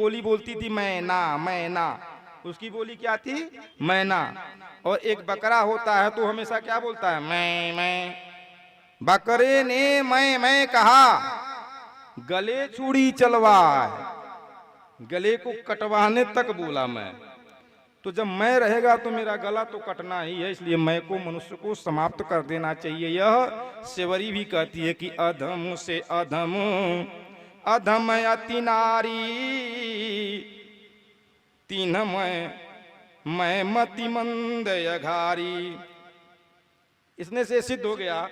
बोली बोलती थी मैना, उसकी बोली क्या थी? मैना। और एक बकरा होता है तो हमेशा क्या बोलता है? मैं। बकरे ने मैं कहा, गले चूड़ी चलवाए, गले को कटवाने तक बोला मैं। तो जब मैं रहेगा तो मेरा गला तो कटना ही है, इसलिए मैं को मनुष्य को समाप्त कर देना चाहिए। यह सेवरी भी कहती है कि अधम से अधम, अधम अति नारी, तीन मैं मति मंद अघारी। इसने से सिद्ध हो गया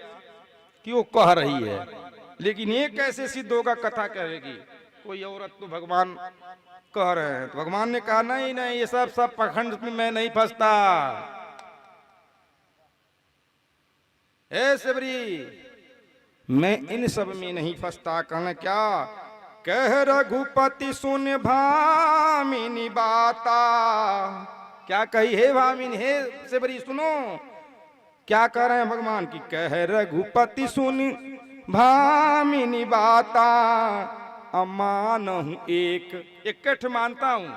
कि वो कह रही है, लेकिन ये कैसे सिद्ध होगा? कथा कहेगी कोई औरत तो भगवान कह रहे हैं, तो भगवान ने कहा नहीं ये सब पखंड में मैं नहीं फंसता। हे सेवरी, मैं इन सब में नहीं फंसता। कहना क्या? कह रघुपति सुन भामिनी बाता। क्या कही? हे भामिनी, हे सेवरी सुनो, क्या कह रहे हैं भगवान की? कह रघुपति सुन भामिनी बाता, अमान हूं एक कठ मानता हूं।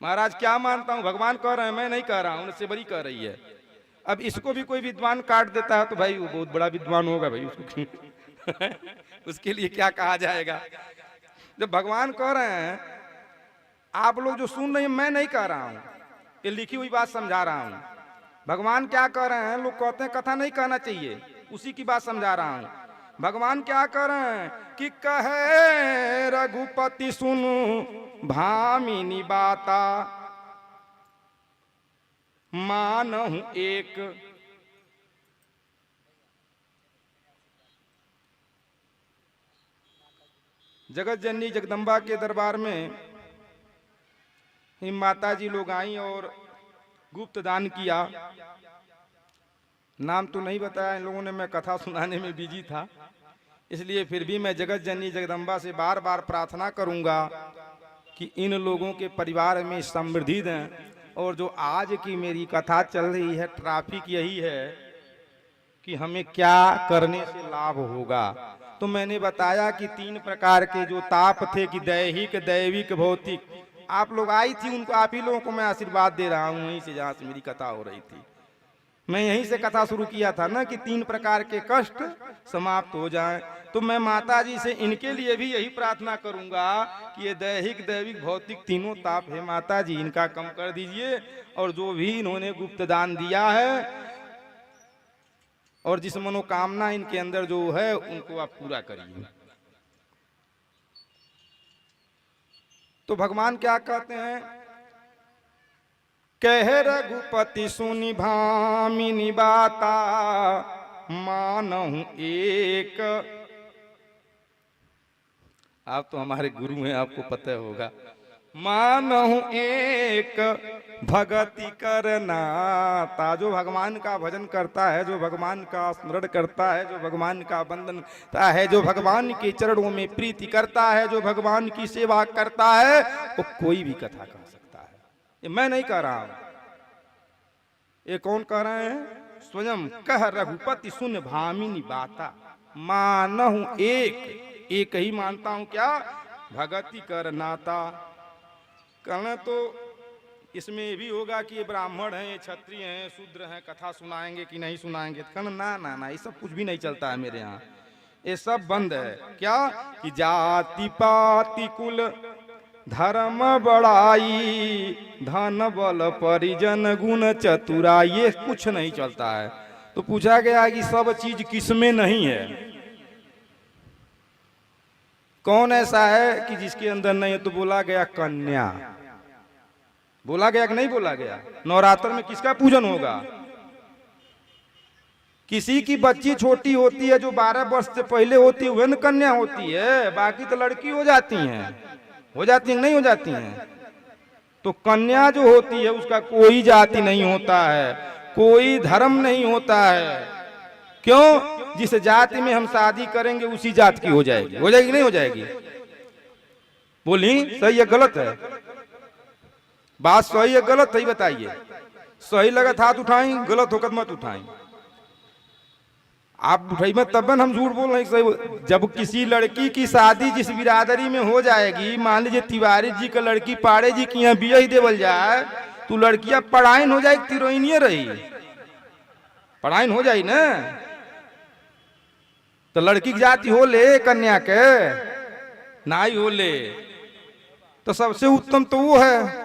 महाराज क्या मानता हूं? भगवान कह रहे हैं, मैं नहीं कह रहा हूं, सेवरी कह रही है। अब इसको भी कोई विद्वान काट देता है तो भाई वो बहुत बड़ा विद्वान होगा भाई, उसको उसके लिए क्या कहा जाएगा? जब भगवान कह रहे हैं, आप लोग जो सुन रहे हैं, मैं नहीं कह रहा हूं, ये लिखी हुई बात समझा रहा हूं। भगवान क्या कह रहे हैं? लोग कहते हैं कथा नहीं कहना चाहिए, उसी की बात समझा रहा हूं। भगवान क्या कर रहे हैं कि कहे रघुपति सुनु भामिनी बाता, मानहु एक। जगत जननी जगदम्बा के दरबार में माता जी लोग आई और गुप्त दान किया। नाम तो नहीं बताया इन लोगों ने, मैं कथा सुनाने में बिजी था, इसलिए फिर भी मैं जगत जननी जगदम्बा से बार बार प्रार्थना करूंगा कि इन लोगों के परिवार में समृद्धि दें। और जो आज की मेरी कथा चल रही है, ट्रैफिक यही है कि हमें क्या करने से लाभ होगा। तो मैंने बताया कि 3 प्रकार के जो ताप थे कि दैहिक, दैविक, भौतिक। आप लोग आई थी, उनको आप ही लोगों को मैं आशीर्वाद दे रहा हूं, वहीं से जहां से मेरी कथा हो रही थी। मैं यहीं से कथा शुरू किया था ना कि 3 प्रकार के कष्ट समाप्त हो जाएं। तो मैं माता जी से इनके लिए भी यही प्रार्थना करूंगा कि ये दैहिक, दैविक, भौतिक तीनों ताप है माता जी, इनका कम कर दीजिए। और जो भी इन्होंने गुप्त दान दिया है और जिस मनोकामना इनके अंदर जो है, उनको आप पूरा करिए। तो भगवान क्या कहते हैं? कह रघुपति सुनि भामिनी बाता, मानहु एक। आप तो हमारे गुरु हैं, आपको पता होगा। मानहु एक भगति करनाता। जो भगवान का भजन करता है, जो भगवान का स्मरण करता है, जो भगवान का वंदन करता है, जो भगवान के चरणों में प्रीति करता है, जो भगवान की सेवा करता है, वो कोई भी कथा कह सकता है। ये मैं नहीं कह रहा हूं, ये कौन कह रहे हैं? स्वयं कह रघुपति सुन भामिनी बाता, मानहु एक ही मानता हूं। क्या? भगति कर नाता। कहना तो इसमें भी होगा कि ये ब्राह्मण हैं, ये क्षत्रिय हैं, शूद्र हैं, कथा सुनाएंगे कि नहीं सुनाएंगे। कहना ना ये सब कुछ भी नहीं चलता है मेरे यहाँ, ये सब बंद है। क्या? कि जाति पाति कुल धर्म बड़ाई, धन बल परिजन गुण चतुराई, ये कुछ नहीं चलता है। तो पूछा गया कि सब चीज किसमें नहीं है? कौन ऐसा है कि जिसके अंदर नहीं है? तो बोला गया कन्या। बोला गया कि नहीं बोला गया? नवरात्र में किसका पूजन होगा? किसी की बच्ची छोटी होती है जो 12 वर्ष से पहले होती है, वह न कन्या होती है। बाकी तो लड़की हो जाती हैं, नहीं हो जाती हैं। तो कन्या जो होती है उसका कोई जाति नहीं होता है, कोई धर्म नहीं होता है। क्यों? जिस जाति में हम शादी करेंगे उसी जाति की हो जाएगी। हो जाएगी नहीं हो जाएगी? बोली सही है गलत है? बात सही है गलत है? बताइए। सही लगा हाथ उठाएं, गलत होकर मत उठाएं। आप उठाई में तब हम झूठ बोल रहे हैं। जब किसी लड़की की शादी जिस बिरादरी में हो जाएगी, मान लीजिए तिवारी जी का लड़की पाड़े जी की यहाँ बिया ही देवल जाए, तो लड़कियां पढ़ाइन हो जाए, तिरोइनिये रही, पढ़ाइन हो जाए ना। तो लड़की की जाति हो ले, कन्या के नाई हो ले, तो सबसे उत्तम तो वो है।